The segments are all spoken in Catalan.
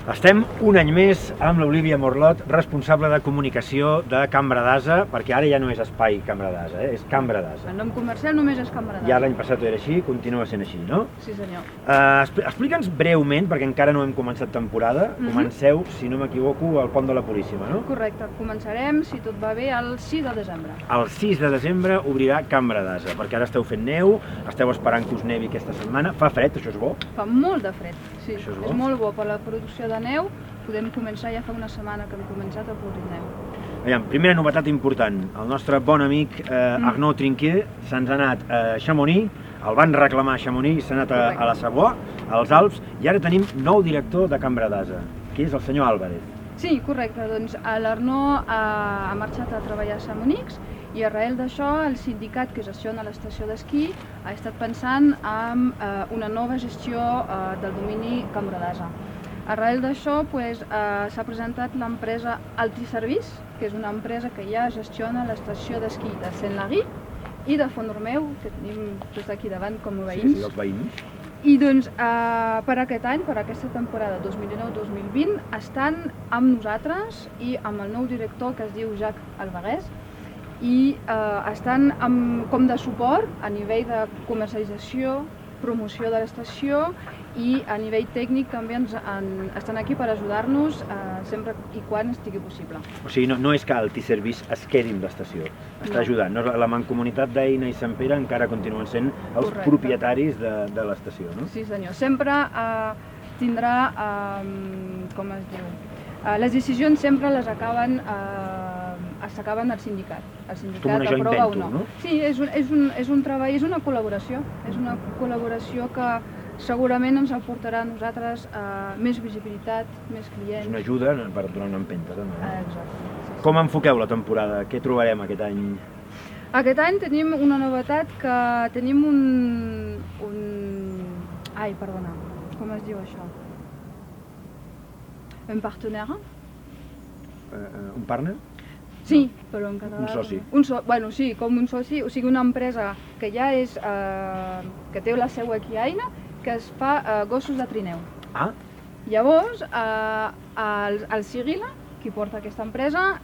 Estem un any més amb l'Olivia Morlot, responsable de comunicació de Cambra d'Ase, perquè ara ja no és Espai Cambra d'Ase, és Cambra d'Ase. El nom comercial només és Cambra d'Ase. Ja l'any passat era així, continua sent així, no? Sí, senyor. Explica'ns breument, perquè encara no hem començat temporada, comenceu, si no m'equivoco, al Pont de la Puríssima, no? Correcte, començarem, si tot va bé, el 6 de desembre. El 6 de desembre obrirà Cambra d'Ase, perquè ara esteu fent neu, esteu esperant que us nevi aquesta setmana. Fa fred, això és bo? Fa molt de fred, sí. Això és bo? És molt bo per la producció de neu. Podem començar, ja fa una setmana que hem començat a produir neu. Aviam, primera novetat important, el nostre bon amic Arnaud Trinquier se'ns ha anat a Chamonix, el van reclamar a Chamonix, s'ha anat a la Savoie, als Alps, i ara tenim nou director de Cambra d'Ase, que és el senyor Álvarez. Sí, correcte, doncs l'Arnaud ha marxat a treballar a Chamonix i arrel d'això el sindicat que gestiona l'estació d'esquí ha estat pensant en una nova gestió del domini Cambra d'Ase. Arrel d'això s'ha presentat l'empresa Altiservice, que és una empresa que ja gestiona l'estació d'esquí de Saint-Lary i de Font-Romeu, que tenim just aquí davant com a veïns. Sí, els veïns. I doncs per aquest any, per aquesta temporada 2019-2020, estan amb nosaltres i amb el nou director que es diu Jacques Alvarez i estan com de suport a nivell de comercialització, promoció de l'estació i a nivell tècnic també estan aquí per ajudar-nos sempre i quan estigui possible. O sigui, no és que Altiservice es quedi amb l'estació, està ajudant. La Mancomunitat d'Eina i Sant Pere encara continuen sent els propietaris de l'estació, no? Sí, senyor. Sempre tindrà, com es diu, les decisions sempre s'acaben al sindicat. El sindicat aprova o no. Sí, és un treball, és una col·laboració. És una col·laboració que segurament ens aportarà a nosaltres més visibilitat, més clients. És una ajuda per donar una empenta, també. Exacte. Com enfoqueu la temporada? Què trobarem aquest any? Aquest any tenim una novetat que tenim Ai, perdona, com es diu això? Un partenaire? Un partner? Sí, però en català... Un soci. Bueno, sí, com un soci, o sigui, una empresa que ja és... que té la seu aquí a Eina, que es fa gossos de trineu. Ah? Llavors, el Sigila, qui porta aquesta empresa,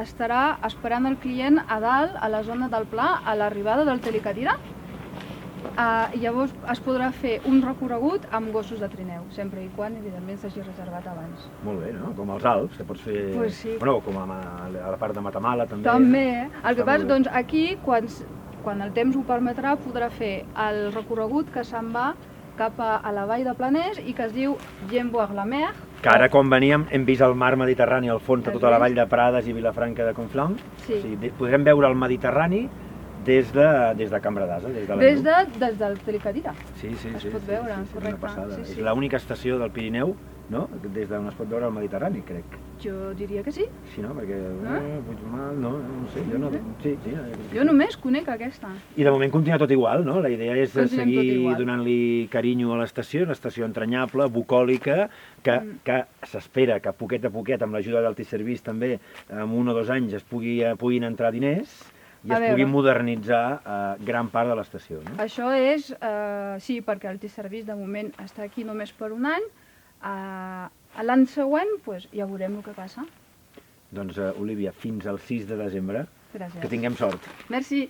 estarà esperant el client a dalt, a la zona del Pla, a l'arribada del Telecadira. Llavors es podrà fer un recorregut amb gossos de trineu, sempre i quan, evidentment, s'hagi reservat abans. Molt bé, no? Com als Alps, que pots fer... Pues sí. Bueno, com a la part de Matamala, també. També, El que passa, doncs, aquí, quan el temps ho permetrà, podrà fer el recorregut que se'n va cap a la vall de Planès i que es diu Viens voir la mer. Que ara, quan veníem, hem vist el mar Mediterrani al fons de tota la vall de Prades i Vilafranca de Conflent. Sí. O sigui, podrem veure el Mediterrani des de Cambra d'Ase, des de la neu. Des del Telecadira. Sí. Es pot veure, correcte. És una passada. És l'única estació del Pirineu, no?, des d'on es pot veure el Mediterrani, crec. Jo diria que sí. Sí, no? Perquè Puigmal, no sé, jo no... Sí. Jo només conec aquesta. I de moment continua tot igual, no? La idea és seguir donant-li carinyo a l'estació, una estació entranyable, bucòlica, que s'espera que poquet a poquet, amb l'ajuda d'Altiservice també, en 1 o 2 anys puguin entrar diners i es pugui modernitzar gran part de l'estació, no? Això és, sí, perquè Altiservice de moment està aquí només per un any. L'any següent ja veurem el que passa. Doncs, Olivia, fins al 6 de desembre. Gràcies. Que tinguem sort. Merci.